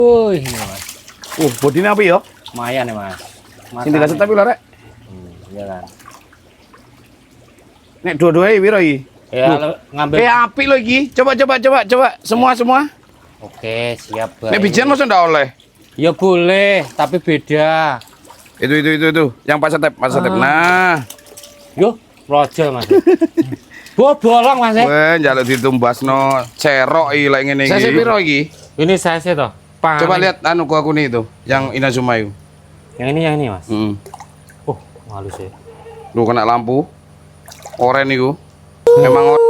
Wih, ini mas. Bodinya apa ya? Lumayan ya mas. Sini kasih tapi lho rek. Iya kan. Nek dua-duanya piro iki? Ya ngambil. Api lo iki. Coba. Semua. Oke, siap. Nek bijian masa ndak oleh? Ya boleh, tapi beda. Itu. Yang pas setep. Nah. Yo, rojo mas. Bolong mas ya. Weh, njaluk ditumbasno cerok iki lek ngene iki. Saya piro iki? Ini saya toh. Coba lihat anu aku nih itu, yang Inazuma itu. Yang ini mas. Halus ya. Lu kena lampu. Oren itu. Memang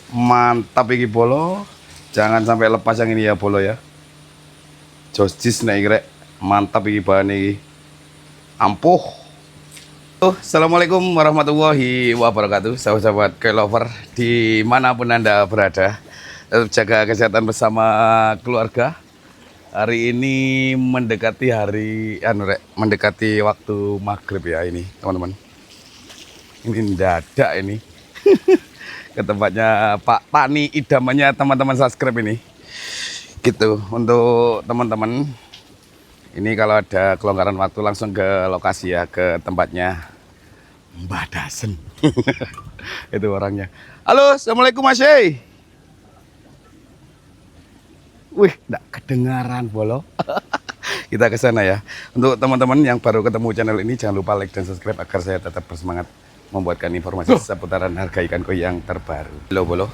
mantap iki bolo. Jangan sampai lepas yang ini ya bolo ya. Jostis nek iki rek. Mantap iki bahan iki. Ampuh. Assalamualaikum warahmatullahi wabarakatuh. Sahabat-sahabat Kelover dimanapun Anda berada, tetap jaga kesehatan bersama keluarga. Hari ini mendekati mendekati waktu maghrib ya ini teman-teman. Ini mendadak ini ke tempatnya Pak Tani, idamannya teman-teman subscribe ini. Gitu untuk teman-teman. Ini kalau ada kelonggaran waktu langsung ke lokasi ya, ke tempatnya Mbah Dasen. Itu orangnya. Halo, assalamualaikum Mas Yey. Wih, enggak kedengaran bolo. Kita ke sana ya. Untuk teman-teman yang baru ketemu channel ini, jangan lupa like dan subscribe agar saya tetap bersemangat membuatkan informasi seputaran harga ikan koi yang terbaru. Halo bolo.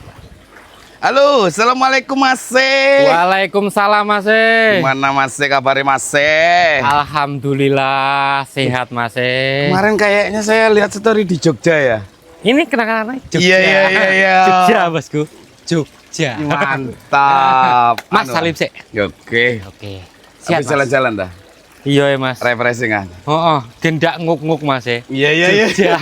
Halo, assalamualaikum Mas Yey. Waalaikumsalam Mas Yey. Gimana Mas Yey, kabarnya Mas Yey? Alhamdulillah sehat Mas Yey. Kemarin kayaknya saya lihat story di Jogja ya. Ini kenangan Jogja. Iya. Jogja bosku. Jogja. Mantap. Mas salim sih. Oke. Siap Habis jalan-jalan dah. Iya ya Mas. Refreshing kan. Gendak nguk-nguk Mas ya. Iya. Jogja.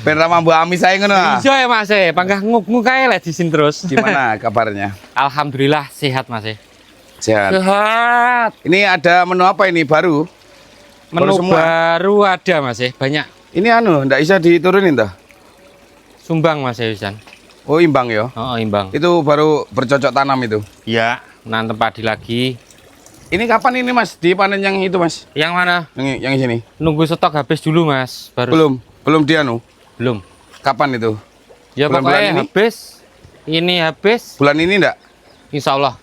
Ben ramah Bu Ami saya ngono. Iya ya Mas ya. Panggah nguk-nguk kae lek disin terus. Gimana kabarnya? Alhamdulillah sehat Mas ya. Sehat. Ini ada menu apa ini baru? Menu baru ada Mas ya. Banyak. Ini ndak bisa diturunin dah. Sumbang Mas ya Wisan. Oh, imbang ya. Imbang. Itu baru bercocok tanam itu. Iya, nantem padi lagi. Ini kapan ini Mas dipanen yang itu Mas? Yang mana? Yang sini. Nunggu stok habis dulu Mas, baru. Belum Belum. Kapan itu? Ya pokoknya ini? Habis. Ini habis. Bulan ini enggak? Insya Allah.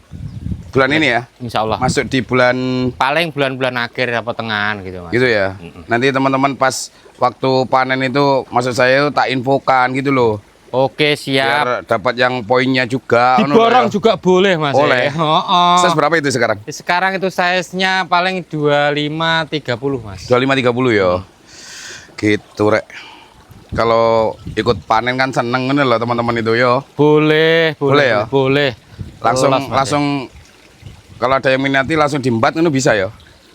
Bulan ini ya? Insya Allah. Masuk di bulan paling bulan-bulan akhir apa tengahan gitu Mas. Gitu ya. Nanti teman-teman pas waktu panen itu maksud saya tak infokan gitu loh. Oke, siap. Biar dapat yang poinnya juga. Diborong juga boleh Mas. Boleh. Size berapa itu sekarang? Sekarang itu size-nya paling 25-30 Mas. 25-30 ya. Gitu rek. Kalau ikut panen kan seneng loh teman-teman itu yo. Boleh ya. Boleh. Langsung kalau ada yang minati langsung diembat itu bisa ya.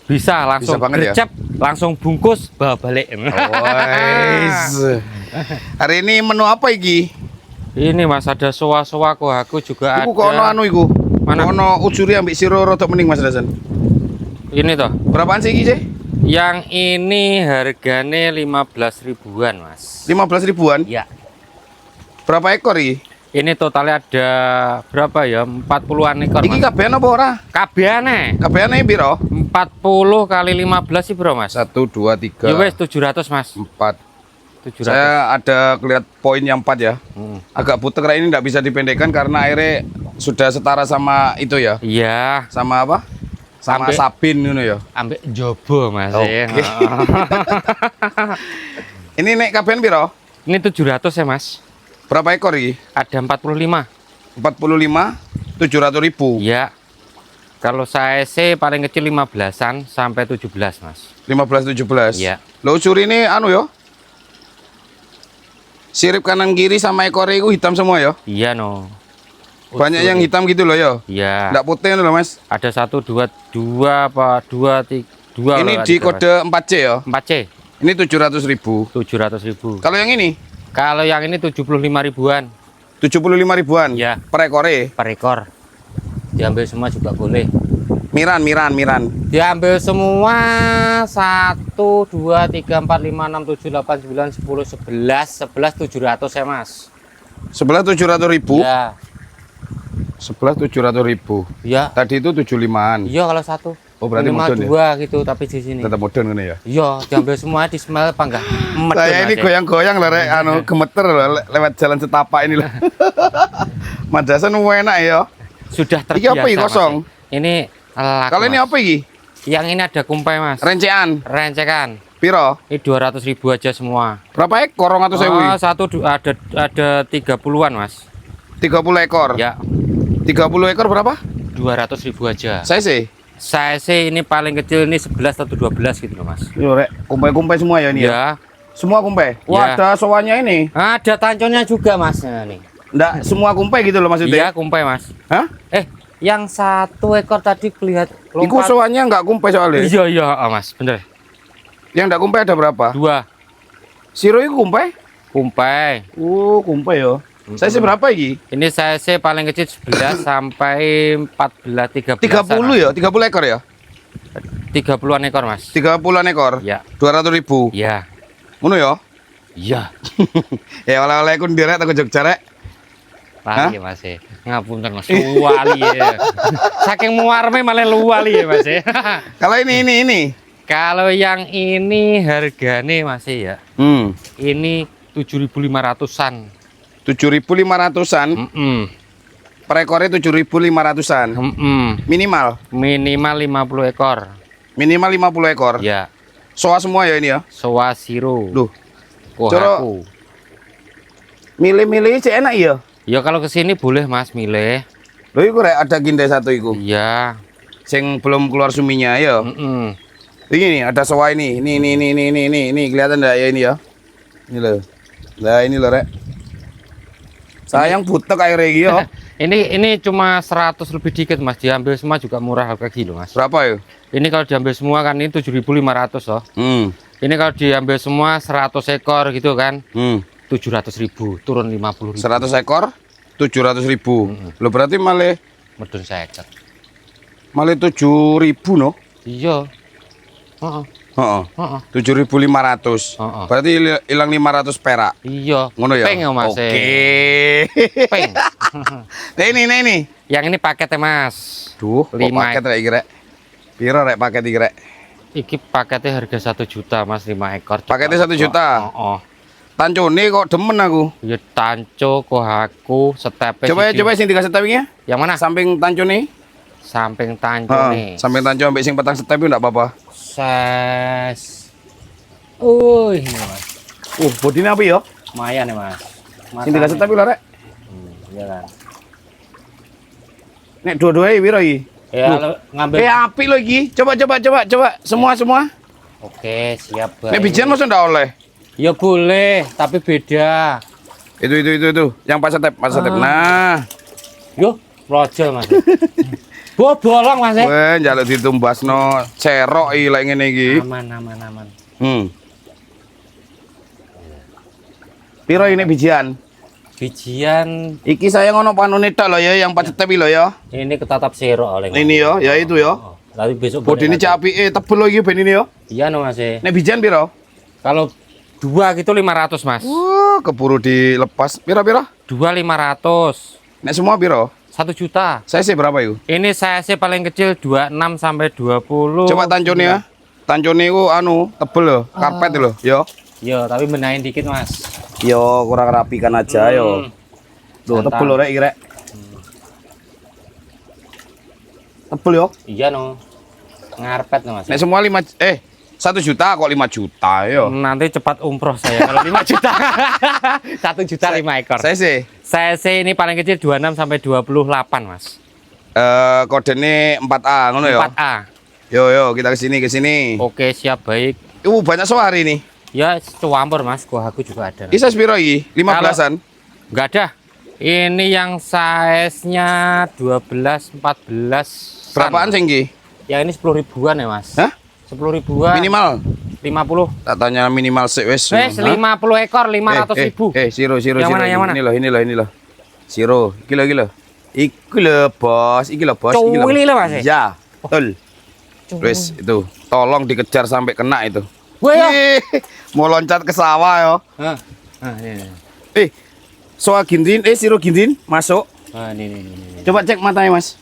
Bisa langsung gercep, langsung bungkus bawa balik. Hari ini menu apa iki? Ini Mas ada soa-soa kok aku juga iku ada. Kok ono iku? Mana? Ono ucuri ambek siro rodok mending Mas Dasen. Ini toh. Berapaan sih iki sih? Yang ini harganya 15 ribuan Mas. 15 ribuan? Iya. Berapa ekor iki? Ini totalnya ada berapa ya? 40-an ekor. Iki kabehan apa ora? Kabehane. Kabehane piro? 40 kali 15 sih bro Mas. 1 2 3. Ya wes 700 Mas. 4. 700. Saya ada kelihat poin yang 4 ya. Agak putek ini enggak bisa dipendekkan karena airnya sudah setara sama itu ya. Iya. Sama apa? Sama sabin ngono ya. Ambek jobo Mas. Oke. Ini nek kabehan piro? Ini 700 ya Mas. Berapa ekor ini? Ada 45. 45 700 ribu. Iya. Kalau size paling kecil 15-an sampai 17 Mas. 15 17. Iya. Lo ucuri ini yo. Sirip kanan kiri sama ekor itu hitam semua ya? Iya no. Banyak yang hitam gitu loh ya? Iya. Enggak putih loh Mas. Ada 1 2 apa 2 3 2. Ini di kode 4C ya? 4C. Ini 700 ribu. 700 ribu. Kalau yang ini? Kalau yang ini 75 ribuan. 75 ribuan? Iya. Per ekor ya? Per ekor. Diambil semua juga boleh. Miran. Diambil semua 1 2 3 4 5 6 7 8 9 10 11 700 ya Mas. 11 700 ribu? Ya. 11 700.000. Iya. Tadi itu 75-an. Iya kalau satu. Oh, berarti modern ya? 52 gitu tapi di sini. Tetap modern ini ya. Iya, diambil semua di smell apa enggak? Medun, Saya ini Mas, ya. goyang-goyang loh, Rek. Anu gemeter loh lewat jalan setapak ini loh. Madasan enak ya. Sudah terbiasa. Iki apa iki Mas, kosong? ya. Ini elak. Kalau ini Mas. apa iki? Yang ini ada kumpai, Mas. Rencean. Rencekan. Piro? Ini 200.000 aja semua. Berapa ekor orang atau sewu? Ada 30-an, Mas. 30 ekor. Ya, 30 ekor berapa? 200.000 aja. Saya sih. Saya sih ini paling kecil ini 11 atau 12 gitu loh, Mas. Yo, Rek. Kumpai-kumpai semua ya ini ya. Ya. Semua kumpai. Ya. Wah, ada sowannya ini. Ada tanconnya juga, Mas. Nah, nih. Nggak semua kumpai gitu loh maksudnya. Iya, kumpai, Mas. Hah? Yang 1 ekor tadi kelihatan Iku sowannya nggak kumpai soalnya. Iya, Mas. Bener. Yang nggak kumpai ada berapa? 2 Siro itu kumpai? kumpai. Kumpai ya. Saya sih berapa iki? Ini saya sih paling kecil 11 sampai 14 13. 30 ya, 30 ekor ya? 30-an ekor, Mas. 30-an ekor. Ya. 200.000. Iya. Ngono ya? Iya. Ya oleh-oleh ku ndirek teko Jogja rek. Lali ya, Mas. Ngapunten, Mas. Luwali ya. Saking muarme malah luwali ya, Mas. Kalau ini. Kalau yang ini harganya masih ya. Ini 7.500-an. 7.500-an. Per ekornya 7.500-an. Minimal. Minimal 50 ekor. Minimal 50 ekor. Ya. Soa semua ya ini ya. Soa Siro. Duh. Kohaku. Milih-milih cek enak ya. Ya kalau kesini boleh, Mas, milih. Loh iku rek ada ginde satu iku. Iya. Sing belum keluar suminya ya. Ini nih ada soa ini. Ini kelihatan enggak ya ini ya? Ini loh. Nah, ini loh rek. Sayang butek air iki ya. Ini cuma 100 lebih dikit, Mas. Diambil semua juga murah harga kilo, Mas. Berapa ya? Ini kalau diambil semua kan ini 7.500 loh. Ini kalau diambil semua 100 ekor gitu kan. 700.000, turun 50.000. 100 ekor 700.000. Lo berarti malah Medun 50. 7.000 no? Iya. Heeh. 7.500. Berarti hilang 500 perak. Iya. Ngono ya? Peng ya, Mas. Oke. Peng. Nah ini. Yang ini paketnya, Mas. Duh, kok 5 paket rek iki rek. Piro rek paket iki rek? Iki paketnya harga 1 juta, Mas, 5 ekor. Paketnya 1 juta. Heeh. Tancone kok demen aku. Ya tanco, kohaku, stepe. Coba sing dikasih tawingnya. Yang mana? Samping tancone. Samping tanco nih. Samping tanco ambek sing petang step enggak apa-apa. Ses. Ini, Mas. Bodine apa ya? Lumayan ya, Mas. Sing dikasih tapi lho rek. Iya kan. Nek dua-duanya piro iki? Ya, ngambil. Apik lho iki. Coba. Semua. Oke, siap, Bang. Nek bijian masa ndak oleh. Ya boleh, tapi beda. Itu. Yang pas step. Nah. Yo, rojol, Mas. Bolong, Mas. Weh, njaluk ditumbasno cerok iki lek ngene iki. Aman. Piro ini bijian? Bijian Iki saya ngono panune tok lho ya, yang pas step iki lho ya. ini ketatap sero oleh. Ini ya itu ya. Nanti besok Bodine cak apike tebel lho iki ben ini ya. Iya no, Mas. Nek bijian piro? Kalau 2 gitu 500, Mas. Keburu dilepas. Piro? 2 500. Nek semua piro? 1 juta. Saya sih berapa itu? Ini saya sih paling kecil 26 sampai 20. Coba tancone ya. Tancone ku anu tebel lho, karpet lho, yo. Yo, tapi benahin dikit, Mas. Yo kurang rapikan aja yo. Duh, Santan. tebel lho rek iki rek. Tebel yo. Iya no. Ngarpet no, Mas. Nek semua 1 juta kok 5 juta yo. Nanti cepat umroh saya kalau 5 juta. 1 juta 5 ekor. Saya sih ini paling kecil 26 sampai 28, Mas. Kodenya 4A ngono ya. 4A. Yo kita ke sini. Oke, siap, baik. Banyak soari nih. Ya, campur, Mas. Kohaku juga ada. Isa sepiro iki? 15-an. Enggak ada. Ini yang size-nya 12 14. Berapaan sih iki? Yang ini 10 ribuan ya, Mas. Hah? 10 ribuan. Minimal 50. tak tanya minimal sik wis. 50 ekor 500.000. Siro. Yang mana? Ini loh. Siro, iki loh. Iki loh, Bos. Cuwili loh, Mas. Ya, betul. Wes itu, tolong dikejar sampai kena itu. Weh, ya. Mau loncat ke sawah yo. Ini. Soa gindin, Siro gindin masuk. Nah, ini. Coba cek matanya, Mas.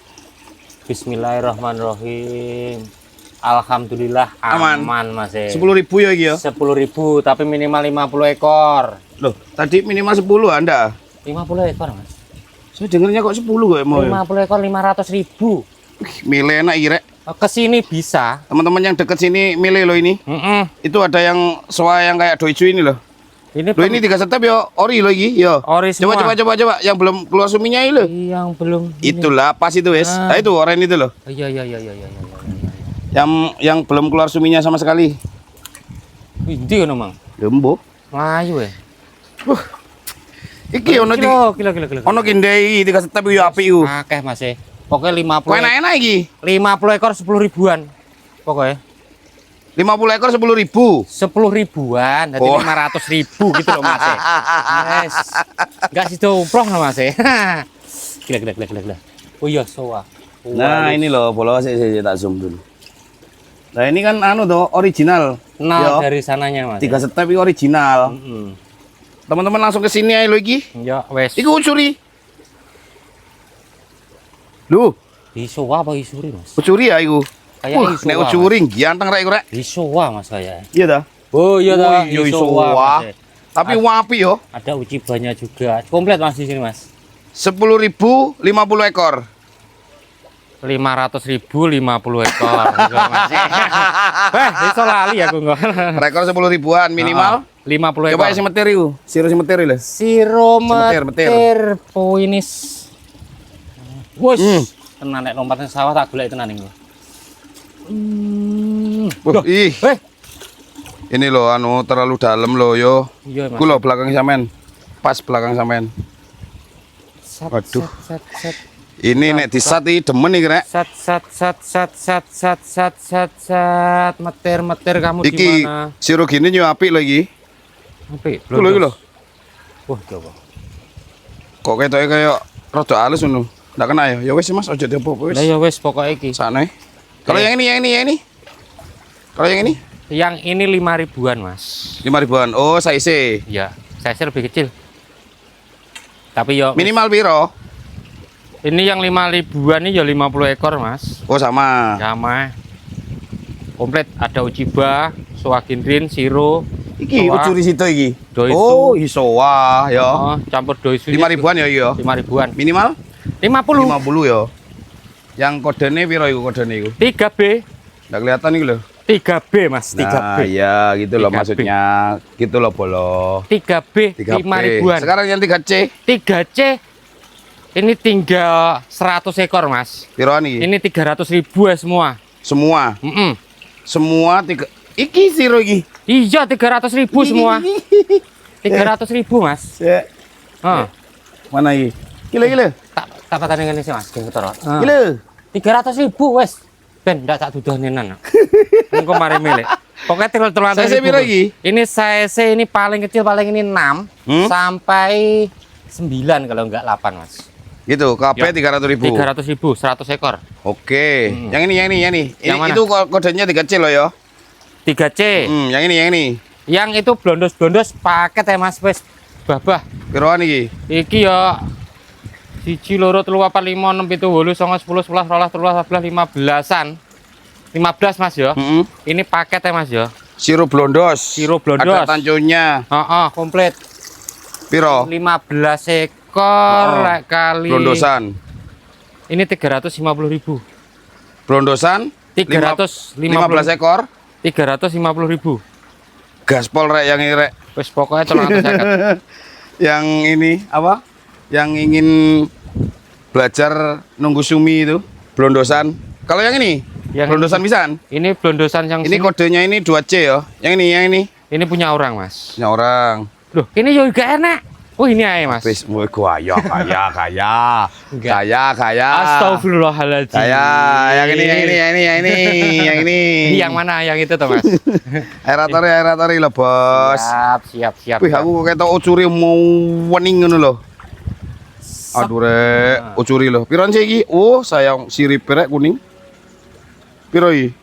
Bismillahirrahmanirrahim. Alhamdulillah Aman. aman Mas. 10.000 ya iki ya. 10.000 tapi minimal 50 ekor. Loh, tadi minimal 10 Anda. 50 ekor Mas. Saya dengernya kok 10 kok mau. 50 ekor 500.000. Milih enak iki, Rek. Kesini bisa. Teman-teman yang deket sini milih loh ini. Itu ada yang soa yang kayak doicu ini loh. Ini Loh ini 3 step ya ori loh iki ya. ori semua. Coba yang belum keluar suminya ini loh. Yang belum. Itulah pas itu wes. Nah, itu oranye itu loh. Iya. Yang belum keluar suminya sama sekali. Ini ono Mang. Lembo. Melayu ya. Iki ono kilo. ono kindai 3 step yo apik ku. Akeh Mas. Pokoknya 50. Kok enak-enak iki. 50 ekor 10 ribuan. Pokoknya 50 ekor 10.000. 10 ribuan, jadi 500.000 gitu loh Mas. Yes. Enggak sih umroh loh Mas. Gila. Oh iya, soa. Nah, ini loh, bola saya tak zoom dulu. Nah, ini kan anu tuh original. Nah, dari sananya Mas. 3 step ini original. Teman-teman langsung ke sini aja lo iki. Ya, wes. Iku ucuri. Duh, Isowa apa isuri Mas? ucuri ya iku. Kayak isowa. Nek ucuri ganteng rek iku rek. Isowa Mas kayak. Iya dah. Oh iya dah, Iya isowa. Mas. Tapi wapi yo. Ada ucibannya juga. Komplit Mas di sini Mas. 10.000 50 ekor. 500.000 50 ekor. Iso lali aku enggak. Rekor 10 ribuan minimal. 50 ekor. Coba si metir iku. Siro si metir lho. Siro Metir. metir poinis. Wus, tenan nek lompat nang sawah tak golek tenan iki. Ih. Ini loh anu terlalu dalam loh yo. Iya Mas. Ku loh belakang sampean. Pas belakang sampean. Waduh. Sat. Ini nek disat iki demen iki rek. Sat. Metir kamu di Iki mana? siro gini yo apik lho iki. Apik. Ku lho iki lho. Wah, coba. Kok ketoke kaya rada halus ngono. Ndak kena ya. Ya wis Mas, aja diopo wis. Lah ya wis pokoke iki. Sana. Kalau yang ini. Kalau yang ini Yang ini 5 ribuan, Mas. 5 ribuan. Oh, size. Iya, size lebih kecil. Tapi yo Minimal piro? ini yang 5 ribuan ini ya 50 ekor, Mas. Oh, sama. Sama. Komplit ada Uchiba, Soaginrin, Siro. Iki Soa, ucuri situ iki. Doisu. Oh, isowa ya. Oh, campur doisu. 5 ribuan ya iya. 5 ribuan. Minimal 50. 50 ya. Yang kodene piro iku kodene iku? 3B. Ndak kelihatan iki lho. 3B, Mas. 3B. Nah, iya gitu loh 3B. maksudnya. Gitu loh bolo. 3B, 3B. 5 ribuan. Sekarang yang 3C 3C ini tinggal 100 ekor, Mas. piroan iki? Ini 300.000 ya semua. Semua. Mm-mm. Semua tiga. Iki siro iki. Iya, 300.000 semua. 300.000, Mas. Sek. Heeh. Mana iki? Gila. Tak patane ngene sih, Mas. Geng ketara. Gila. 300.000 wes. Ben ndak tak dudohnenan. Engko mari milik. Pokoknya tinggal 300.000. Size piro iki? Ini size ini paling kecil paling ini 6 sampai 9 kalau enggak 8, Mas. Gitu, KP Ya. 300.000. 300.000, 100 ekor. Oke. Yang ini. Yang mana? Itu kodenya 3C loh ya. 3C. Yang ini. Yang itu blondos-blondos paket ya, Mas, wes. Bah. Piroan iki? Iki ya 1 2 3 4 5 6 7 8 9 10 11 12 13 14 15-an. 15, Mas ya. Ini paket ya, Mas ya. Sirup blondos. Sirup blondos. Ada tancunya. Komplit. Piro? 15 ekor kali. Blondosan. Ini 350.000. Blondosan 15 ekor. 350.000. Gaspol rek yang ini rek. Wes pokoknya 350. Yang ini apa? Yang ingin belajar nunggu sumi itu blondosan. Kalau yang ini blondosan pisan. Ini blondosan yang Ini kodenya ini 2C ya. Yang ini. Ini punya orang, Mas. Punya orang. Loh, ini juga enak. Oh, ini aja, Mas. Wis kaya. Kaya. Astagfirullahaladzim. Kaya. Yang ini. Yang ini. Yang mana? Yang itu tuh, Mas. Aeratori lah, Bos. Siap. Wih, aku ketok ucuri mau wening ngono lho. Aduh rek, ucuri lho. Piron sih iki? Oh, sayang sirip rek kuning. Piro iki?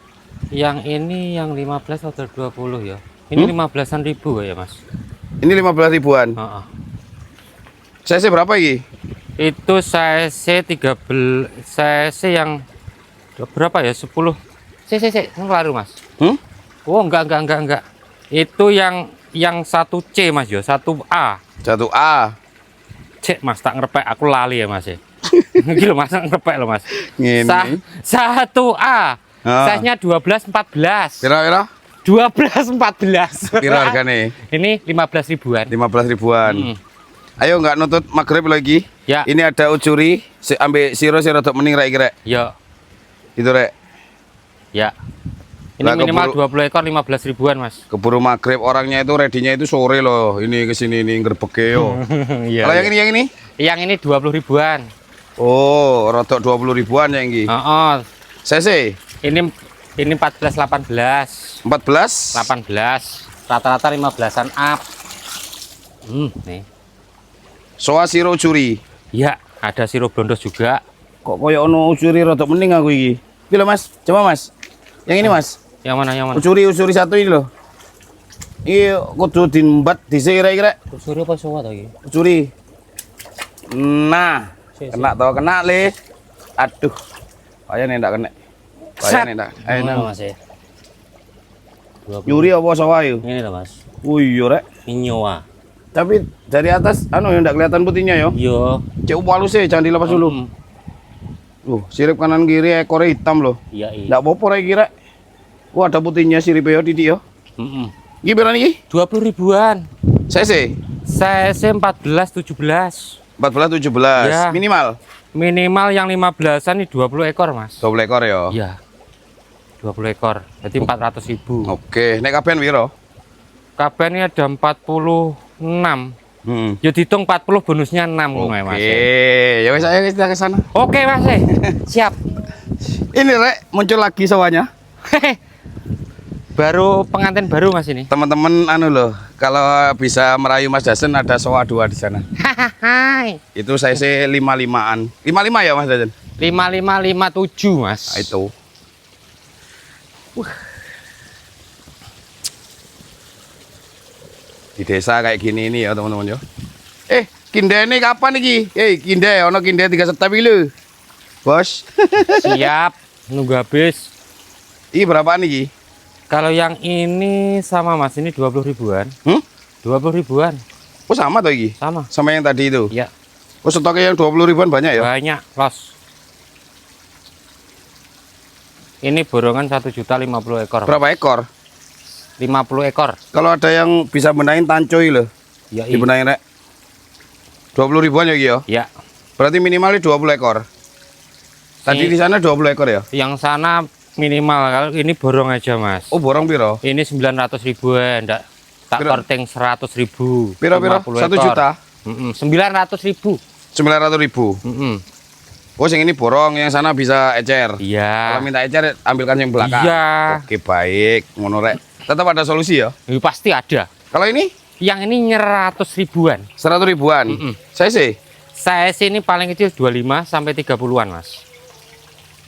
Yang ini yang 15 atau 20 ya. Ini 15-an ribu ya, Mas. Ini 15 ribuan. Heeh. Size berapa iki? Itu CC 13 CC yang berapa ya? 10. CC kelaru Mas. Oh, enggak. Itu yang 1C Mas yo, 1A. 1A. Cek Mas, tak ngerepek aku lali ya Mas ya. Iki lho Mas, tak ngerepek lho Mas. Ngene. 1A. Size-nya 12 14. Pira-pira? 12 14. Pira hargane? Ini 15 ribuan. 15 ribuan. Ayo nggak nutut maghrib lagi. Ya. Ini ada ucuri, ambil siro untuk mending rek rek. Ya. Itu rek. Ya. Ini Lah, minimal 20 ekor 15 ribuan Mas. Keburu maghrib, orangnya itu ready-nya itu sore loh. Ini kesini ini ngerebeke yo. Iya. Kalau yang ini? Yang ini 20 ribuan. Oh, rotok 20 ribuan ya ini. CC? Ini 14 18. 14? 18. Rata-rata 15-an up. Nih. Soa siro ucuri. Ya, ada sirup blondos juga. Kok koyo ono ucuri rotok mending aku iki. Iki lho Mas, coba Mas. Yang ini Mas. Yang mana? Ucuri satu ini loh. Iya, kudu dimbat dhisik kira-kira. Ucuri apa soa to iki? Ucuri. Nah, kena le. Aduh. Kaya nek ndak kena. Kaya nek ndak. Ayo Mas ya. Nyuri apa soa yo? Ini loh Mas. Iya rek. Inyoa. Tapi dari atas anu ya ndak kelihatan putihnya yo. Iya. Cek halus jangan dilepas dulu. Sirip kanan kiri ekornya hitam loh. Iya. Ndak apa-apa rek kira. Wah, ada putihnya siripnya yo titik yo. Iki pira niki? 20 ribuan. CC? CC 14 17. 14 17 Ya. minimal. Minimal yang 15-an ini 20 ekor, Mas. 20 ekor ya. Iya. 20 ekor. Jadi 400 ribu. Oke, nek kapan piro? Kapan ini ada 46. Ya dihitung 40 bonusnya 6 Mas. Oke, ya wes ayo kita ke sana. Oke, Mas. Siap. Ini rek muncul lagi sawahnya. Baru pengantin baru Mas ini. Teman-teman anu loh, kalau bisa merayu Mas Dasen ada soa 2 di sana. Itu size 55-an. 55 ya Mas Dasen? 55 57 Mas. Nah, itu. Di desa kayak gini ini ya teman-teman ya. Kinde ini kapan iki? Kinde, ono kinde 3 setep iki lho. Bos. Siap, nunggu habis. Ini berapaan iki? Kalau yang ini sama Mas, ini 20 ribuan. 20 ribuan. Oh sama tuh iki? Sama. Sama yang tadi itu? Iya. Oh stoknya yang 20 ribuan banyak ya? Banyak, Los. Ini borongan 1.050.000 ekor. Berapa ekor? 50 ekor. Kalau ada yang bisa benahin tancoi loh. Ya, dibenahin rek. 20 ribuan ya Ki ya? Ya. Berarti minimalnya 20 ekor. Tadi di sana 20 ekor ya? Yang sana minimal, kalau ini borong aja Mas. Oh borong piro? Ini 900 ribuan, enggak tak korting 100 ribu. Piro-piro? 1 juta? 900 ribu. 900 ribu? Oh yang ini borong, yang sana bisa ecer? Iya. Kalau minta ecer ambilkan yang belakang? Iya. Oke baik, ngono rek. Tetap ada solusi ya? Pasti ada. Kalau ini? Yang ini 100 ribuan. 100 ribuan? Saya sih? Saya sini paling kecil 25 sampai 30-an Mas.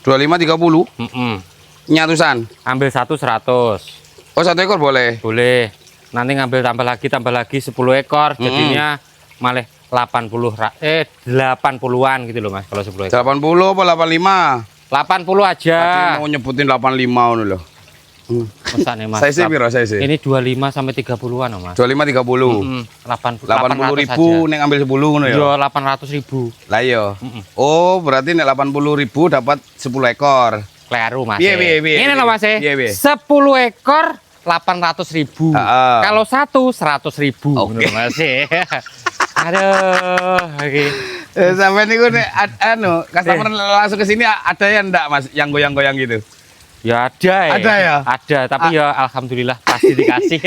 25 30? Nyatusan? Ambil 100. Oh 1 ekor boleh? Boleh. Nanti ngambil tambah lagi 10 ekor. Jadinya malah 80-an gitu loh Mas kalau 10 ekor. 80 apa 85? 80 aja. Tadi mau nyebutin 85 ngono loh. Masa nih Mas. Saya sih piro saya sih? Ini 25 sampai 30-an loh Mas. 25 30. 80 ribu neng ambil 10 ngono ya. Iya 800 ribu. Lah iya. Oh, berarti nek 80 ribu dapat 10 ekor. Kleru Mas. Piye. Ini loh Mas. 10 ekor 800 ribu. Kalau 100 ribu. Oke. Mas. Aduh, oke. Sampai niku nek anu, customer langsung ke sini ada ya ndak Mas yang goyang-goyang gitu? Ya ada ya. Ada ya? Ada, tapi ya alhamdulillah pasti dikasih.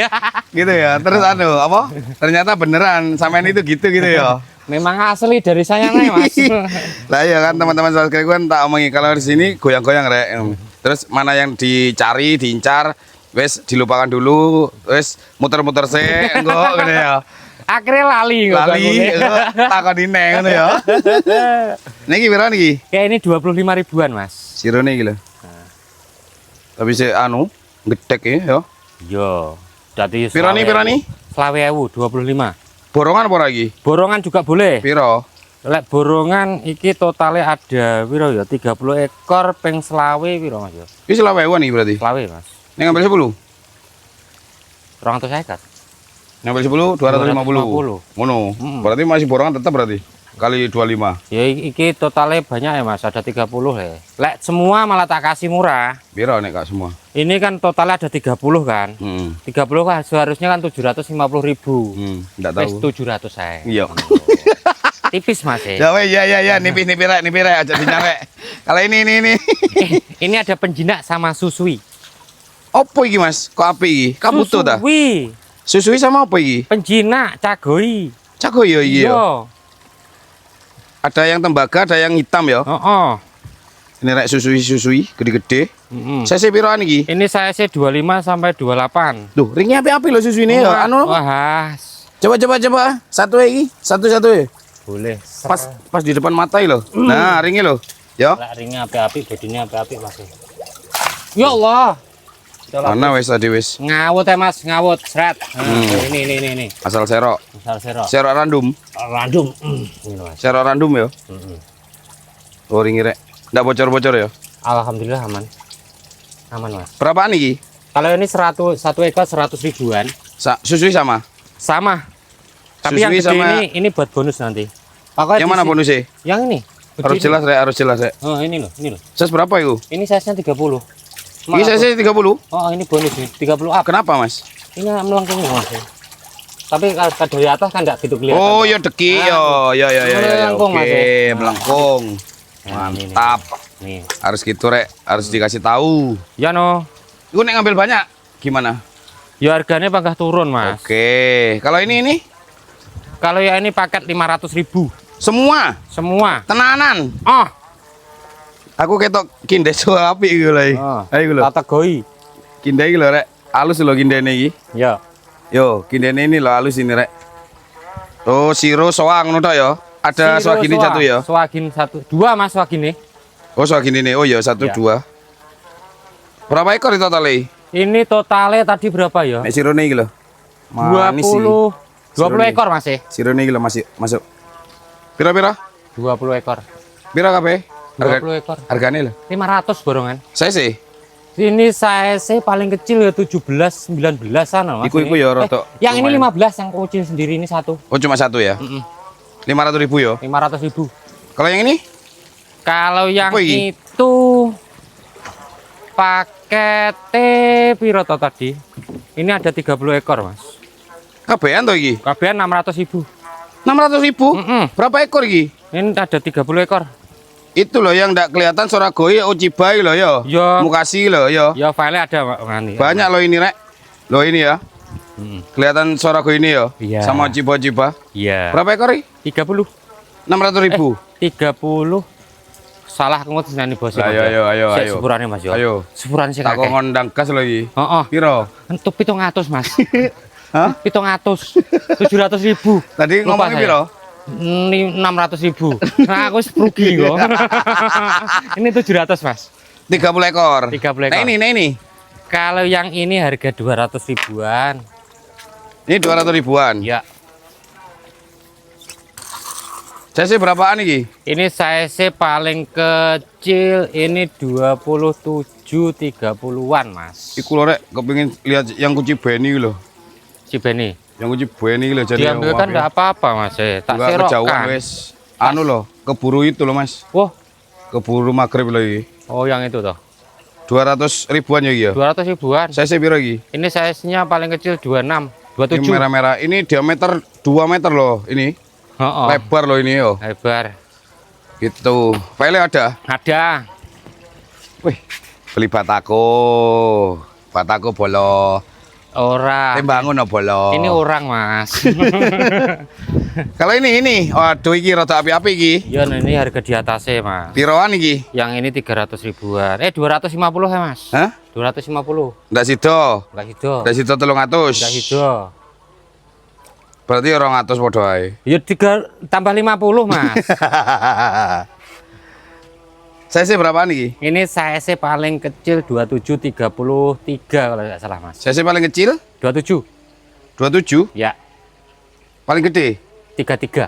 Gitu ya. Terus anu, apa? Ternyata beneran sampean itu gitu ya. Memang asli dari saya nih Mas. Lah ya kan teman-teman subscribe kan tak omongi kalau di sini goyang-goyang rek. Terus mana yang dicari, diincar, wes dilupakan dulu, wes muter-muter sik engko ngene ya. Akhirnya lali takon dine ngono ya. Niki pira niki? Kayak ini 25 ribuan Mas. Sirone iki lho. Tapi si anu gedek ya. Yo. Dadi pira nih? 20.000, 25. Borongan apa lagi? Borongan juga boleh. Piro? Lek borongan iki totalnya ada piro ya? 30 ekor ping selawe piro Mas ya? Ini selawe nih berarti. Selawe Mas. Ini ngambil 10. 250. Ngambil 10 250. 250. Ngono. Berarti masih borongan tetap berarti. Kali 25. Ya iki totalnya banyak ya Mas, ada 30 ya. Lek semua malah tak kasih murah. Piro nek Kak semua? Ini kan totalnya ada 30 kan. 30 kan seharusnya kan 750.000. Enggak tahu. 700 saya. Iya. Tipis Mas ya. Ya, nipis aja dinyarek. Kalau ini. Ini ada penjinak sama susui. Opo iki Mas? Kok apik iki? Kabuto ta? Susui. Susui sama apa iki? Penjinak cagoi. Cago ya iya. Iya. Ada yang tembaga, ada yang hitam ya. Heeh. Ini rek susui gede-gede. Saya piroan iki? Ini saya sih 25 sampai 28. Duh, ringnya api-api loh susu ini ya. Anu. Wah. Coba. Satu iki, satu. Boleh. Pas di depan mata loh. Nah, ringnya loh. Ya. Lah ringnya api-api, bodinya api-api Mas. Ya Allah. Mana wes tadi wes. Ngawut ya Mas, ngawut. Sret. Ini. Asal serok. Asal serok. Serok random. Random. Ini Mas. Serok random ya. Oh, ringnya rek. Nggak bocor-bocor ya. Alhamdulillah aman. Aman Mas. Berapaan iki? Kalau ini 100 satu ekor 100 ribuan. Susui sama. Sama. Tapi yang Susui gede sama... ini buat bonus nanti. Pokoknya Yang mana bonusnya? Yang ini. Harus jelas rek, harus jelas rek. Oh, ini loh. Size berapa itu? Ini size-nya 30. Ini size 30. Oh, ini bonus nih, 30 up. Kenapa, Mas? Ini melengkung Mas. Tapi kalau dari atas kan enggak gitu kelihatan. Oh, ya deki yo. Ya. Melengkung, Mas, Oke, ya. melengkung. Nah, Mantap. Nih. Harus gitu, rek. Harus dikasih tahu. Ya no. Iku nek ngambil banyak gimana? Ya harganya pangkah turun, Mas. Oke. Kalau ini? Kalau ya ini paket 500.000. Semua. Tenanan. Oh. Aku ketok kinde soal api iki lho. Ayo lho. Kategori. Kinde iki lho, rek. Halus lho kindene iki. Ya. Yo, kindene ini lho halus ini, rek. Oh, siro soang ngono tok ya. Ada swagini satu ya. Swagin satu. Dua Mas swagini. Oh, swagini ini. Oh ya, satu Ya. dua. Berapa ekor totalnya? Ini totalnya tadi berapa ya? Nek sirone iki lho. Manis sih. 20 ekor Mas ya? Sirone iki lho masuk. Pira-pira? 20 ekor. Pira kabeh? 20 ekor. Hargane lho. 500 borongan. Saya sih. Ini saya paling kecil ya 17 19-an Mas. Iku ya rotok. Yang ini 15 yang kecil sendiri ini satu. Oh, cuma satu ya? 500.000 ya? 500.000. Kalau yang ini? Kalau yang Apa ini? itu paketnya piro toh tadi? Ini ada 30 ekor, Mas. Kabehan to iki? Kabehan 600.000. 600.000? Berapa ekor iki? Ini ada 30 ekor. Itu loh yang ndak kelihatan Soragoi Ochibai loh ya. Ya. Mukasi loh ya. Ya file ada Mas. Banyak loh ini, Rek. Loh ini ya. Kelihatan Soragoi ini ya. Iya. Sama Ochiba. Iya. Berapa ekor iki? 30. 600.000. 30. Salah ngutus nani bos. Ayo. Sepurannya Mas yo. Ayo. Sepuran sih Tak kakek. ngondang gas lagi. Heeh. Piro? Untuk 700 Mas. Hah? 700. 700.000. Tadi Lupa ngomongin saya. piro? 600.000. Nah, aku rugi kok. Ini 700 Mas. 30 ekor. 30 ekor. Nah ini. Kalau yang ini harga 200 ribuan. Ini 200 ribuan. Ya. Saya berapaan iki? Ini size paling kecil ini 27 30-an Mas. Iku lho, Rek, kepengin lihat yang kunci Beni lho. Si Beni. Yang kunci Beni lho jadi. Diambil kan enggak apa-apa Mas. Tak serok kejauhan kan. wes. Anu loh, keburu itu loh Mas. Wah. Keburu maghrib lagi. Oh, yang itu toh. 200 ribuan ya iki ya. 200 ribuan. Saya piro iki? Ini size-nya paling kecil 26, Ini 27. merah-merah. Ini diameter 2 meter loh ini. Heeh. Lebar loh ini yo. Lebar. Gitu. File ada. Ada. Wih, beli batako. Batako bolo. Ora. Tembangun bolo. Ini orang Mas. Kalau ini. Waduh iki rada api-api iki. Ya ini harga di atasnya Mas. Piroan iki? Yang ini 300 ribuan. 250 ya Mas. Hah? 250. Ndak sido. Enggak hido. Ndak sido 300. Enggak hido. Berarti 200 padha ae. Ya 3 tambah 50 Mas. Saya berapaan iki? Ini size paling kecil 27 33 kalau enggak salah Mas. Saya paling kecil 27. 27. Ya, Paling gede 33.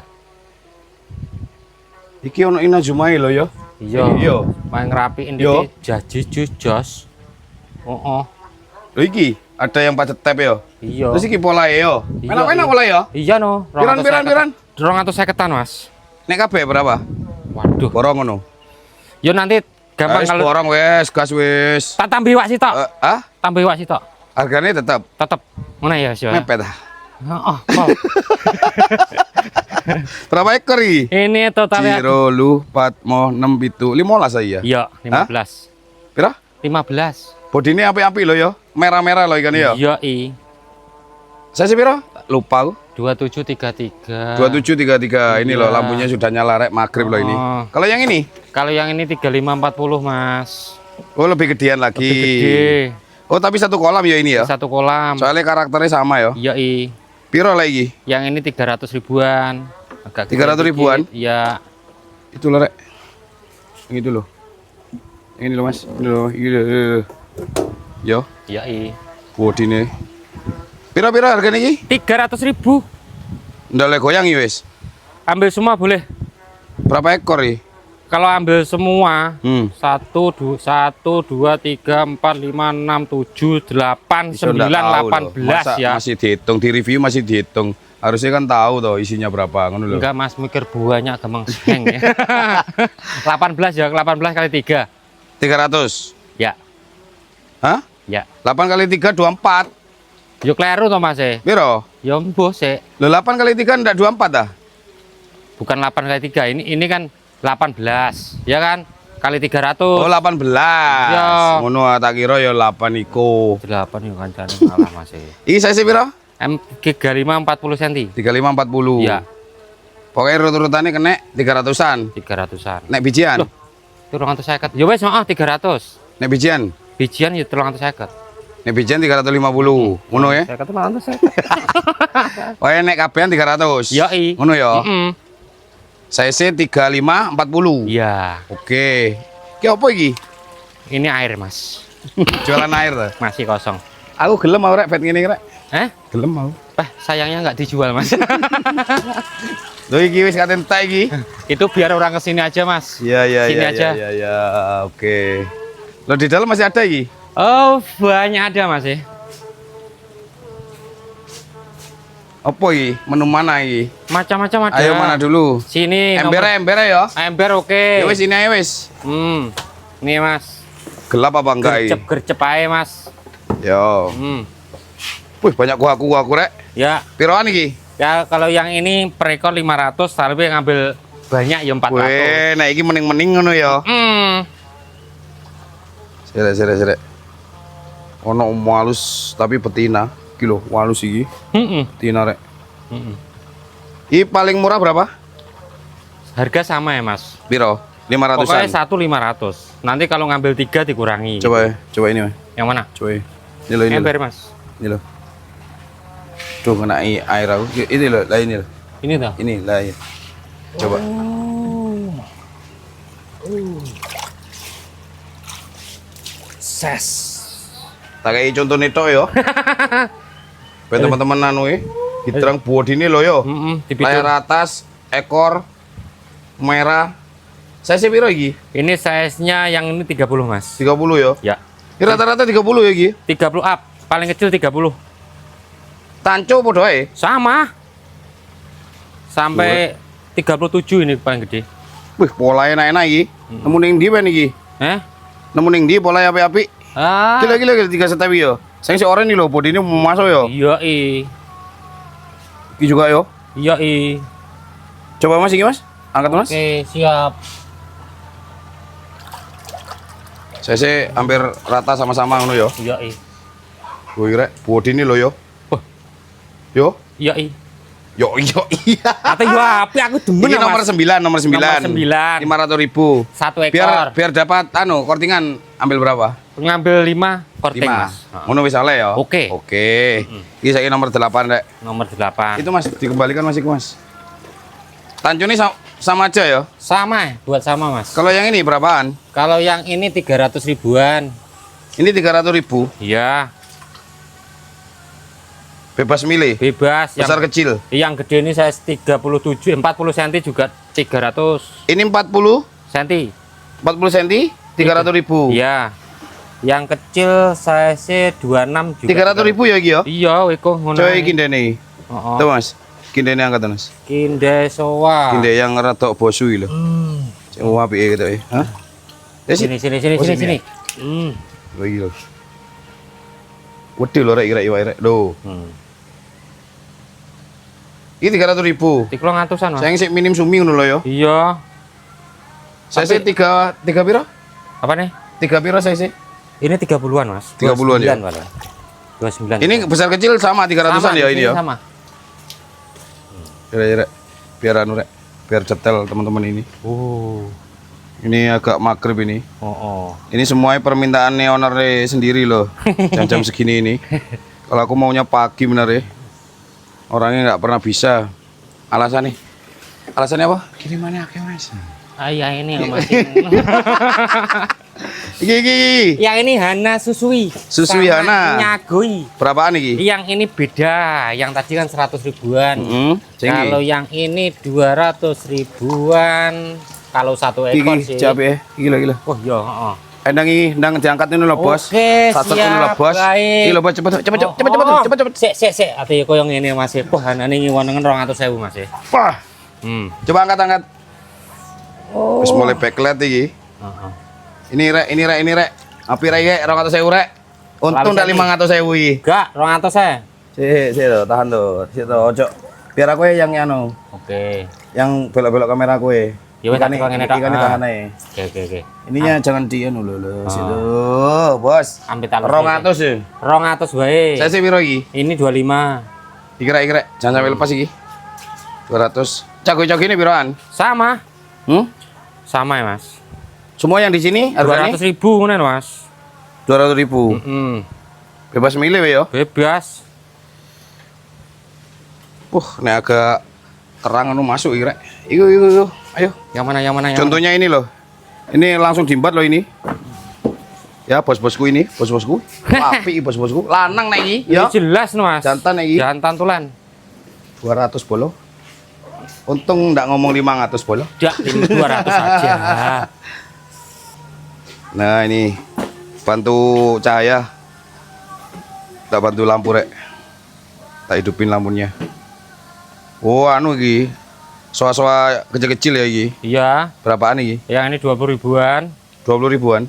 Iki ono Inazumai lho ya. Iya. Main ngerapiin Yo. iki jaji jujos. Oh. Lho iki ada yang pacet tap ya. Iya. Terus iki polae ya. Iya, Enak-enak iya. polae ya. Iya no. Piran. 250-an Mas. Nek kabeh berapa? Waduh. Borong ngono. Yo nanti gampang Wes kalau borong wes, gas wes. tak tambah wak sitok. Ah? Tambah wak sitok. Harganya tetap Tetep. Mana ya sih? mepet. Oh, oh. Berapa ekor iki? Ini totalnya. Ciro, lu, Patmo, 6 pitu, 15 saya. Iya, 15. Pira? 15. Bodi ini api-api loh ya. Merah-merah loh ikan ya. Iya, i. Saya sih pira? Lupa aku. 2733. 2733. Ini loh Iya. lampunya sudah nyala rek maghrib loh ini. Oh. Kalau yang ini? Kalau yang ini 3540, Mas. Oh, lebih gedean lagi. Lebih gede. Oh, tapi satu kolam ya ini ya. Satu kolam. Soalnya karakternya sama ya. Iya, i. Piro lagi? Yang ini 300 ribuan. Agak 300 gede ribuan? dikit. Iya. Itu loh rek. Yang itu loh. Yang ini loh mas. Ini loh. Ini loh. Yo. Iya, i. Bodi ini. Piro-piro harganya ini? 300 ribu. Ndak le goyang ya wis. Ambil semua boleh. Berapa ekor nih? Kalau ambil semua, Hmm. 1, 2, 3, 4, 5, 6, 7, 8, Iso ndak 9, tahu loh. 18 Masa ya. masih dihitung, di review masih dihitung. Harusnya kan tahu toh isinya berapa ngono loh. Enggak Mas, mikir buahnya gampang seng ya. 18 ya, 18 kali 3. 300. Ya, Hah? ya. 8 kali 3 24. Yo kleru to Mas e. Piro? Yo mbuh sik. Lo 8 kali 3 ndak 24 dah? Bukan 8 kali 3. Ini kan 18. Ya kan? Kali 300. Oh 18. Iya. Ngono tak kira ya 8 iku. 8 yo kancane salah Mas e. Iki size piro? M35 40 cm. 35 40. Iya, Pokoknya urut-urutannya kena 300-an. 300-an. Nek bijian. Loh. 350. Ya wes, 300. Nek bijian. Bijian ya 350. Nek bijian 350. Ngono ya. 350. Pokoknya nek kabehan 300. Yoi. Ngono ya. Heeh. Size 35 40. Iya. Oke. Ki apa iki? Ini air, Mas. Jualan air tuh. Masih kosong. Aku gelem mau rek pet ngene rek. Gelem mau. Sayangnya nggak dijual, Mas. Lho iki wis katen tak iki. Itu biar orang kesini aja, Mas. Iya iya Sini iya aja. iya iya. Oke. Lo di dalam masih ada iki? Oh, banyak ada, Mas. Apa iki? Menu mana iki? Macam-macam ada. Ayo mana dulu? Sini. Ember ya. Ember oke. Ya wis ini aja wis. Nih, Mas. Gelap apa enggak iki? Gercep aja, Mas. Yo. Wih, banyak kuah-kuah rek. Ya. Piroan iki? Ya, kalau yang ini per ekor 500, tapi ngambil banyak ya 400. Weh, nah iki mening-mening ngono ya. Sirek. Ono walus tapi betina. Kilo walus iki. Betina rek. Ini paling murah berapa? Harga sama ya, Mas. Piro? 500-an. Pokoknya 1 500. Nanti kalau ngambil 3 dikurangi. Coba ini, Mas. Yang mana? Coba. Ini loh, ini. Ember, Loh. Mas. Ini loh. Tuh kena air aku. Ini loh, lah ini loh. Ini dah. Ini lah ya. Coba. Ses. Tak kayak contoh neto yo. Biar teman-teman anu hidrang bodi ini loh yo. Layar atas, ekor merah. Saya sih piro iki? Ini size-nya yang ini 30, Mas. 30 yo. Ya. Ini rata-rata 30 ya iki. 30 up, paling kecil 30. Tanco podo ae. Sama. Sampai 37 ini paling gede. Wih, polanya enak-enak iki. Nemu ning ndi ben iki? Nemu ning ndi pola api-api? Gila 3 setawi yo. Sing si oren iki lho, bodi ini mau masuk yo. Iya, i. Iki juga yo. Iya, i. Coba Mas iki Mas. Angkat Mas. Oke, siap. Saya sih hampir rata sama-sama ngono yo. Iya, i. Wih, rek, bodi ini lho yo. Wah. Yo. Iya, i. Yo iya. Kata yo api aku demen Ini ya, nomor Mas. 9, nomor 9. Nomor 9. 500.000. Satu ekor. Biar dapat anu, kortingan ambil berapa? Ngambil 5 korting, 5. Mas. Ngono wis oleh ya. Oke. Oke. Iki saiki nomor 8, Rek. Nomor 8. Itu Mas dikembalikan Mas iku Mas. Tancune sama aja ya. Sama, buat sama, Mas. Kalau yang ini berapaan? Kalau yang ini 300 ribuan. Ini 300.000. Iya. Bebas milih. Bebas. Besar kecil. Yang gede ini saya 37, 40 cm juga 300 Ini 40 cm. 40 cm 300.000. Iya. Yang kecil size 26 juga. 300.000 ya iki ya? Iya, iko ngono. Coba iki ndene. Heeh. Tuh Mas. Kindene angkat Mas. Kinde soa. Kinde yang rada bosu iki lho. Sing apike gitu ya. Hah? Sini. Oh, Sini. Oh iki lho. Wedi lho rek kira iwak rek. Lho. Iki 300.000. 300-an, Mas. Sayang sik minim sumi ngono lho ya. Iya. Saya sih 3 piro? Apa nih? 3 piro saya sih? Ini 30-an, Mas. 30-an ya? 29. Ini besar kecil sama 300-an ya ini ya? Sama. Kira-kira biar anu rek, biar cetel teman-teman ini. Ini agak magrib ini. Ini semuanya permintaan owner sendiri loh. Jam-jam segini ini. Kalau aku maunya pagi bener ya. Orangnya nggak pernah bisa. Alasannya apa? Kirimannya akeh Mas. Ya ini Mas. Iki. Yang ini Hana Susui. Susui sama Hana. Nyagoi. Berapaan iki? Yang ini beda. Yang tadi kan 100 ribuan. Kalau yang ini 200 ribuan. Kalau satu ekor sih. Cabe gila. Oh iya, heeh. Ndang diangkat ini lho, Bos. Oke, Satu ini lho, Bos. Iki lho, Bos, cepet. Sik. Ate koyo ngene Mas. Wah, hanane ngiwonengen 200.000 Mas. Wah. Coba angkat. Wis mulai backlight iki. Heeh. Ini rek. Api rek 200.000 rek. Untung ndak 500.000 iki. Enggak, 200 saya. Sik tuh, tahan tuh. Sik tuh, ojo. Biar aku yang anu. Oke. Yang belok-belok kamera kowe. Ya wis tak ngene tok. Ikan tahan ae. Oke. Ininya jangan di anu lho. Situ, Bos. Ambil tak 200 ya. 200 wae. Saya sih piro iki? Ini 25. Iki. Jangan sampai lepas iki. 200. Cago-cago ini piroan? Sama. Sama ya, Mas. Semua yang di sini harganya 200.000 ngono, Mas. 200.000. Bebas milih we yo. Bebas. Nek agak terang anu masuk iki rek. Iku. Ayo. Yang mana? Contohnya ini loh. Ini langsung diembat loh ini. Ya, bos-bosku ini, bos-bosku. Api bos-bosku. Lanang nek iki, ya. Ini jelas, Mas. Jantan nek iki. Jantan tulen. 200 bolo. Untung ndak ngomong 500 bolo. Tidak, 200 saja. Nah, ini bantu cahaya. Tak bantu lampu rek. Tak hidupin lampunya. Oh, anu iki. Soa-soa kecil-kecil ya iki. Iya. Berapaan iki? Yang ini 20 ribuan. 20 ribuan.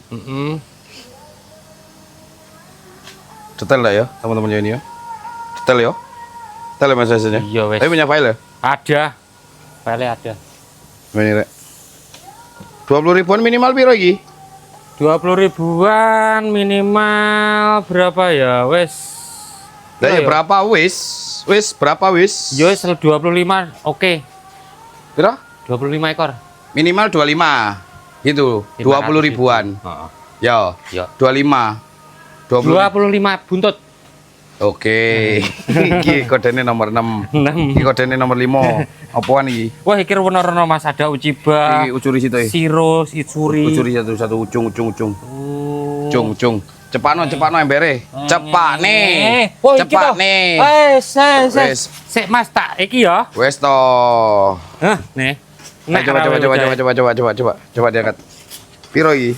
Detail lah ya, teman-teman ini ya. Detail ya. Detail ya Mas hasilnya. Iya, wes. Tapi punya file ya? Ada. File ada. Ini rek. 20 ribuan minimal piro iki? 20 ribuan minimal berapa ya? Wes. Lah ya berapa wis? Wis berapa wis? Yo wis 25. Oke. Piro? 25 ekor. Minimal 25. Gitu. 20 ribuan. Heeh. Ya. Ya. 25. 25 buntut. Oke. Iki kodene nomor 6. 6. Iki kodene nomor 5. Apaan iki? Wah, iki warna-warna Mas, ada Uchiba. Iki ucuri situ. Siro, Itsuri. Ucuri satu ujung. Cung. Cepakno embere. Cepakne. Oh, iki toh. Cepakne. Wes. Sik Mas, tak iki ya. Wes to. Hah, nih. Coba diangkat. Piro iki?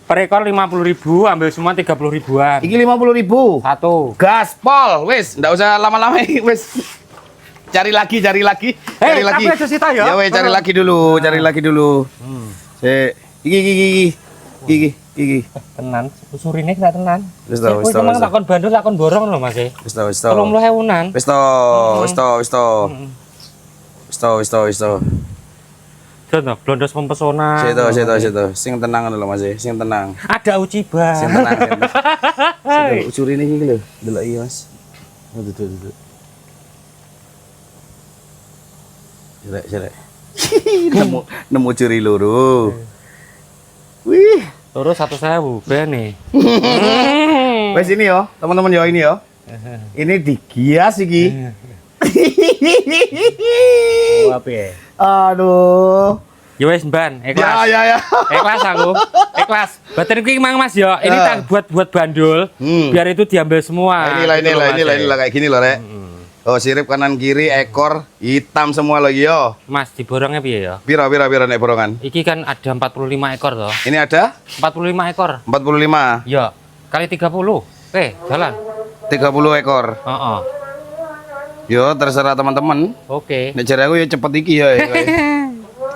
Per ekor 50.000, ambil semua 30 ribuan. Iki 50.000. Satu. Gaspol, wes, ndak usah lama-lama, wes. Cari lagi. Cari lagi. Tapi aja sita ya. Ya wes, cari lagi dulu. Iki. Tenan, usurine kena tenan. Wis to. Emang takon bandul, takon borong lho Mas. Wis to. 30.000-an. Wis to. Contoh, blondos mempesona. Situ. Sing tenang lho Mas, sing tenang. Ada Uchiba. Sing tenang. Situ, usurine iki lho. Delok iki Mas. Duduk. Jelek. nemu curi loro. Wih. Loro 1.000 ben nih. Wes ini yo, teman-teman yo ini yo. Ini digias iki. Apa ya? Aduh. Ya wes ban, ikhlas. Ya. Ikhlas aku. Ikhlas. Batin kuwi mang Mas ya. Ini tak buat bandul. Biar itu diambil semua. Inilah kayak gini loh, Rek. Oh, sirip kanan kiri, ekor hitam semua lagi yo. Mas, diborongnya piye ya? Piro nek borongan? Iki kan ada 45 ekor toh. Ini ada 45 ekor. 45. Ya, kali 30. Jalan. 30 ekor. Heeh. Yo, terserah teman-teman. Oke. Nek jare aku ya cepet iki ya.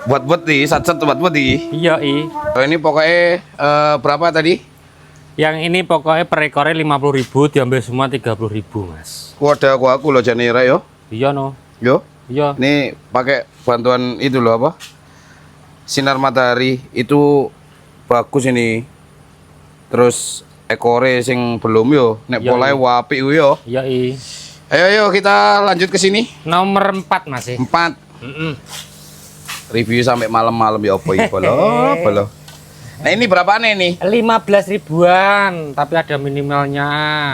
Buat-buat iki, sat-sat buat-buat iki. Iya, i. Oh, ini pokoknya berapa tadi? Yang ini pokoknya per ekornya 50.000, diambil semua 30.000, Mas. Ada aku loh jane Ira yo. Iya no. Yo. Iya. Ini pakai bantuan itu loh apa? Sinar matahari itu bagus ini. Terus ekore sing belum yo, nek Iya, polahe iya. wapi yo. Iya, i. Ayo kita lanjut ke sini. Nomor 4, Mas. 4. Mm-mm. Review sampai malam-malam ya apa iki bolo. Nah, ini berapaan ini? 15 ribuan, tapi ada minimalnya.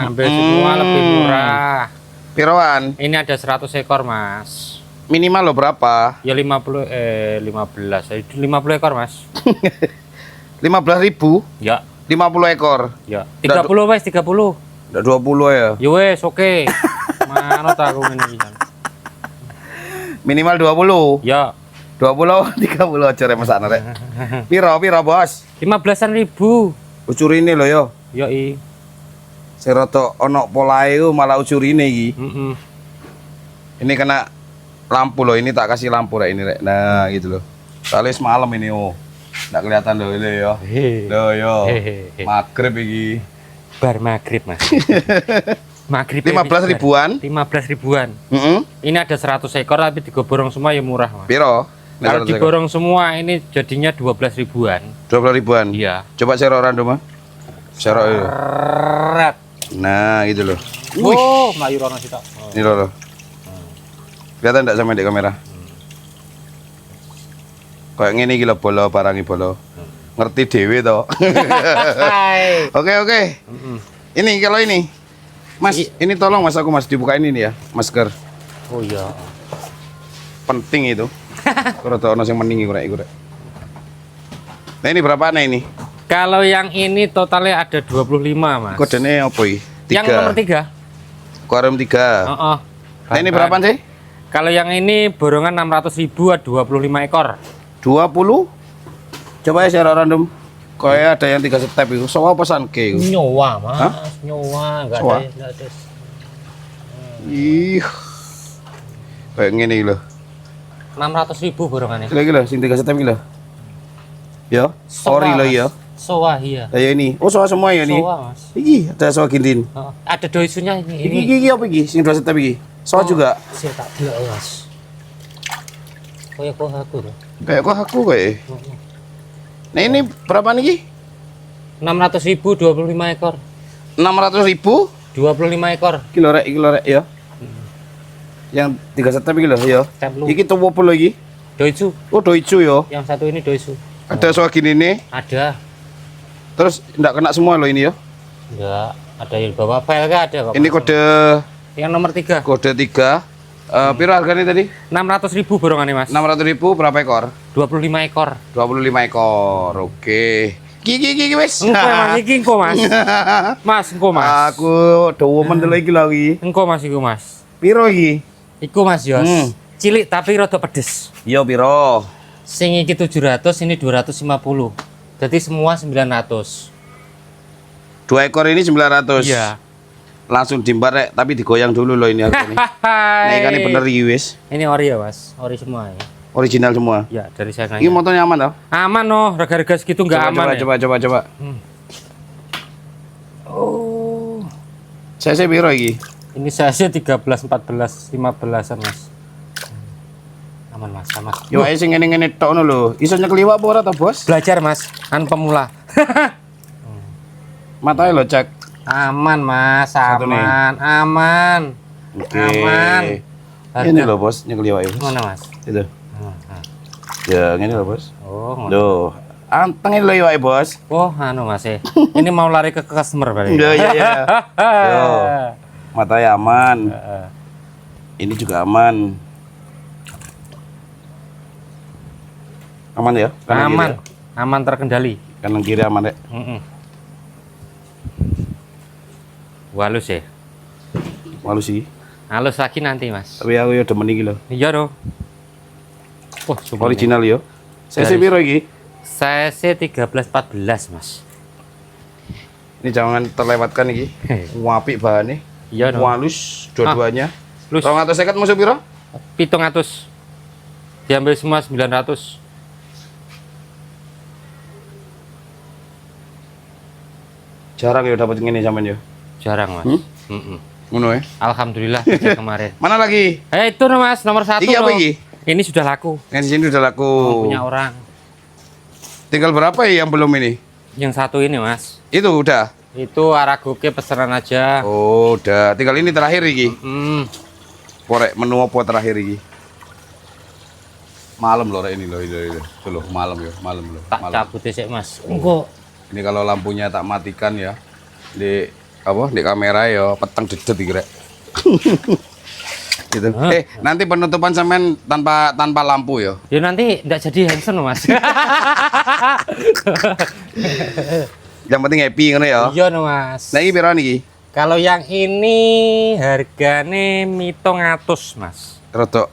Ambil semua lebih murah. Piroan? Ini ada 100 ekor, Mas. Minimal lo berapa? Ya 15 50 ekor, Mas. 15.000, Ya, 50 ekor. ya. 30 wes, 30. Udah 20 ya. Ya wes, oke. Manut aku ngene iki. Minimal 20. Ya, 20 30 aja remesan rek. Piro, Bos? 15-an ribu. Ucur ini lo yo. Ya, i. Sing rada ana polahe ku malah ucur ini iki. Mm-mm. Ini kena lampu loh, ini tak kasih lampu rek ini rek. Nah, gitu loh. Soalnya semalam ini oh. Nggak kelihatan loh ini yo. Loh yo. Magrib iki. Bar maghrib, Mas. Maghrib 15 ribuan. 15 ribuan. Heeh. Ini ada 100 ekor tapi diborong semua ya murah, Mas. Piro? Kalau diborong semua ini jadinya 12 ribuan. 12 ribuan. Iya. Coba serok random ah. Serok itu. Ret. Nah, gitu loh. Oh, Melayu rono sih tok. Ini loh. Kelihatan enggak sama di kamera? Kayak ngene iki lho bolo barangi bolo. Ngerti dhewe to. Hai. Oke. Ini kalau ini. Mas, ini tolong Mas aku Mas dibukain ini ya, masker. Oh iya. Penting itu. Kalau tau ono sing mending iku rek. Nah, ini berapa ini? Kalau yang ini totalnya ada 25, Mas. Kodenya apa iki? Yang nomor 3. Korum 3. Heeh. Nah, ini berapa sih? Kalau yang ini borongan 600.000 ada 25 ekor. 20. Coba ya secara random. Kayak ada yang 3 step itu. Soal pesan ke itu. Nyowa, Mas. Hah? Nyowa, enggak Soa? ada, enggak ada. Ih. Kayak ngene iki lho. 600.000 borongannya. Gila sing 3 step iki lho. Ya, sorry lho ya. Soa, iya. Kayak ini. Oh, soal semua ya nih. Soa, Mas. Iki ada soal gintin. Oh, ada doisunya ini. Iki apa iki? Sing 2 step iki. Soal juga. Saya tak bilang, Mas. Kayak kok aku tuh. Kayak kok aku kayak. Nah, ini berapa nih? 600.000 25 ekor. 600.000. 25 ekor. Iki lho rek ya. Yang 3 step iki lho ya. Step lu. Iki tuh apa lagi? Doisu. Oh, doicu ya. Yang satu ini doisu. Ada soal gini nih. Ada. Terus enggak kena semua loh ini ya. Enggak, ada yang bawa file kan ada kok. Ini kode Yang nomor 3. 3. Piro harganya tadi? 600.000 borongannya, Mas. 600.000 berapa ekor? 25 ekor. 25 ekor. Oke. Gigi wes. Engko Mas, iki engko Mas. Mas, engko Mas. Aku dowomen dulu iki lagi. Engko Mas iku Mas. Piro iki? Iku Mas Yos. Cilik tapi rada pedes. Iya piro? Sing iki 700, ini 250. Jadi semua 900. 2 ekor ini 900. Iya. Langsung dimbar rek, tapi digoyang dulu loh ini harganya. Nah, ini kan ini bener iki wis. Ini ori ya, Mas. Ori semua ya. Original semua. Ya, dari saya Ini nanya. motornya aman toh? Aman noh, harga-harga segitu enggak aman. Coba. Oh. Saya piro iki? Ini size 13, 14, 15-an, Mas. Aman, Mas, aman. Yo ae sing ngene-ngene tok ngono lho. Iso nyekliwak apa ora to, Bos? Belajar, Mas. Kan pemula. Matanya lo cek. Aman, Mas. Satu nih. Aman. Oke. Aman. Ini loh, Bos, nyekliwak itu. Mana, Mas? Itu. Ya, ngene lho, Bos. Oh, ngono. Loh, anteng ini lho ya, Bos. Oh, anu Mas ya. Ini mau lari ke customer berarti. Iya. Yo. Matanya aman. Ini juga aman. Aman ya? Kanan Aman. kiri ya? Aman terkendali. Kanan kiri aman, Rek. Walus ya. Malu sih. Halus lagi nanti, Mas. Tapi aku ya demen iki lho. Iya dong. Wah, cuma Original yo. Saya Dari- piro iki? CC 1314, Mas. Ini jangan terlewatkan iki. Apik bahane. Iya dong. Halus dua-duanya. Lus 250 musuh piro? 700. Diambil semua 900. Jarang ya dapat ngene sampean yo. Jarang, Mas. Hmm? Mm-mm. Ngono ya. Alhamdulillah sejak kemarin. Mana lagi? Itu no, Mas, nomor 1. Iki apa loh. iki? Ini sudah laku. Yang di sini udah laku. Punya orang. Tinggal berapa ya yang belum ini? Yang satu ini, Mas. Itu udah. Itu Aragoke pesanan aja. Oh, udah. Tinggal ini terakhir iki. Korek menu apa terakhir iki? Malam loh Rek, ini loh, ini. Tuh loh, malam ya, malam loh. Tak Malam. cabut sih, Mas. Enggak. Ini kalau lampunya tak matikan ya. Di apa? Di kamera ya peteng dedet iki Rek. Gitu. Nanti penutupan sampean tanpa lampu ya. Ya nanti enggak jadi Hanson, Mas. Yang penting happy ngono ya. Iya, no, Mas. Nah, iki piro niki? Kalau yang ini harganya 700, Mas. Rodok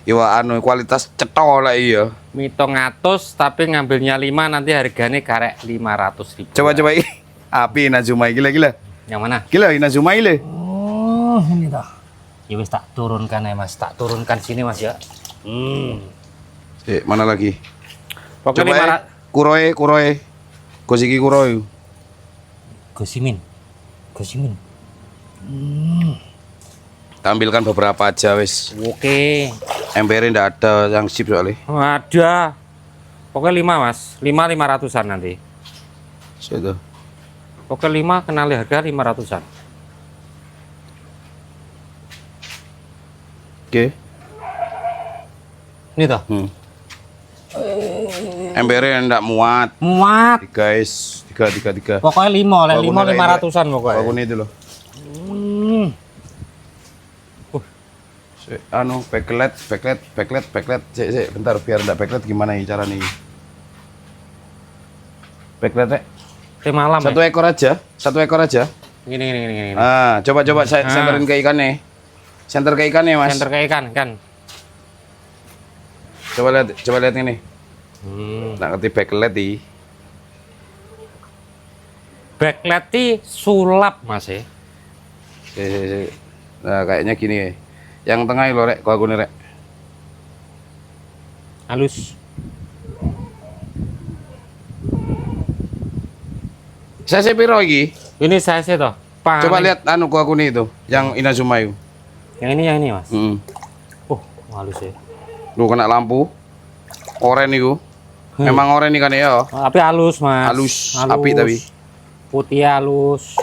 iwa anu kualitas cetol lah iya. 700 tapi ngambilnya 5 nanti harganya karek 500.000. Coba iki. Api Inazuma gila. Yang mana? Gila Inazuma ile. Oh, ini dah. Ya wis tak turunkan ya, Mas. Tak turunkan sini, Mas ya. Mana lagi? Pokoknya Coba kuroe. Gosiki kuroe. Gosimin. Tampilkan beberapa aja wis. Oke. Embernya ndak ada yang sip soalnya. Ada. Pokoknya 5, Mas. 500-an nanti. Situ. Pokoknya 5 kenali harga 500-an. Oke. Ini toh. Embernya ndak muat. Muat. Guys, tiga. Pokoknya 5, oleh 5 Walaupun 500-an pokoknya. Walaupun itu loh. Anu backlight. Sik, bentar biar ndak backlight gimana nih cara nih? Backlight Rek. Malam Satu ya. ekor aja. Gini. Ah, coba saya senterin ke ikannya. Senter ke ikannya, Mas. Center ke ikan kan. Coba lihat ini. Nak ngerti backlight di. Backlight sulap, Mas ya. Nah, kayaknya gini ya. Yang tengah lo Rek, kau aku nih Rek. Halus. Saya piro iki? Ini saya sih toh. Coba lihat anu aku nih itu, yang Inazuma itu. Yang ini, Mas. Halus ya. Lu kena lampu. Oren itu. Memang oren ikan ya. Tapi halus, Mas. Halus. Api tapi. Putih halus.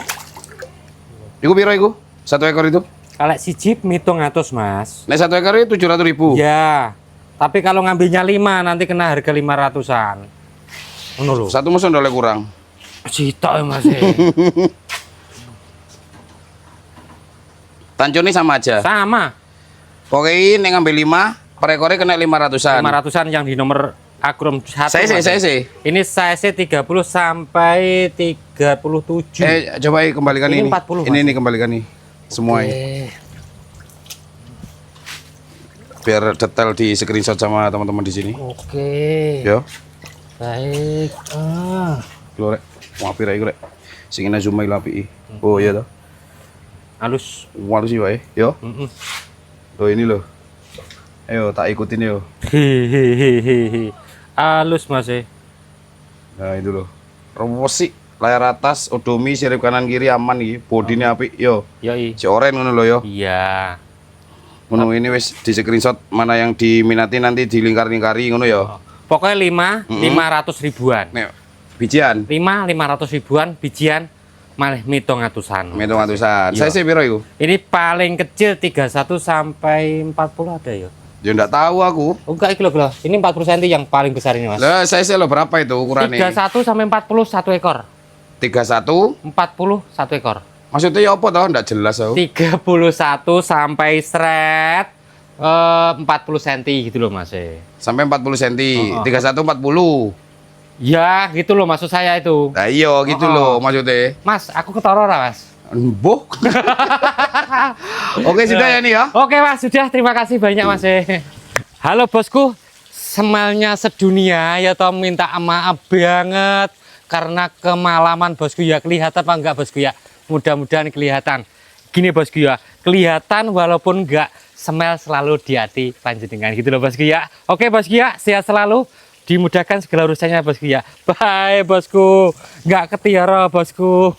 Iku piro iku? Satu ekor itu? Kalau si Jeep 700, Mas. Nek satu ekor itu 700.000. Ya. Tapi kalau ngambilnya 5 nanti kena harga 500-an. Ngono lho. Satu musuh ndolek kurang. Cita ya, Mas. Tancune sama aja. Sama. Pokoknya nek ngambil 5, per ekornya kena 500-an. 500-an yang di nomor Akrom 1. Saya sih. Ini size 30 sampai 37. Coba kembalikan Ini ini. 40, Ini kembalikan nih. Semua ini. Biar detail di screenshot sama teman-teman di sini. Oke. Yo. Baik. Lo Rek, mau api Rek. Sing Inazuma iku api. Oh iya toh. Halus. Walu sih wae. Yo. Tuh ini loh. Ayo tak ikutin yo. Hehehe. Halus, Mas. Nah itu loh. Rowosi layar atas, odomi, sirip kanan kiri aman iki. Bodine apik yo. Yoi. Si oren ngono lho yo. Iya. Ngono ini wis di screenshot mana yang diminati nanti dilingkar-lingkari ngono yo. Pokoknya 500 ribuan. Nek bijian 500 ribuan bijian malah 700-an. 700-an. Iya. Saya sih piro iku? Ini paling kecil 31 sampai 40 ada ya. Ya ndak tahu aku. Oh, enggak iki lho. Ini 40 cm yang paling besar ini, Mas. Lah saya lo berapa itu ukurannya? 31 sampai 40 satu ekor. 31 40 satu ekor. maksudnya ya apa toh? Ndak jelas aku. 31 sampai seret 40 cm gitu loh, Mas. Sampai 40 cm. 31 40. Ya, gitu loh maksud saya itu. Nah iya gitu loh maksudnya. Mas, aku ketara ora, Mas? Boh. Oke, sudah ya nih ya. Oke Mas, sudah. Terima kasih banyak Mas. Halo bosku, semalnya sedunia ya toh, minta maaf banget karena kemalaman bosku ya. Kelihatan apa enggak bosku ya? Mudah-mudahan kelihatan. Gini bosku ya, kelihatan walaupun enggak, semel selalu di hati panjenengan gitu loh bosku ya. Oke bosku ya, sehat selalu, dimudahkan segala urusannya bosku ya. Bye bosku, nggak ketiara bosku.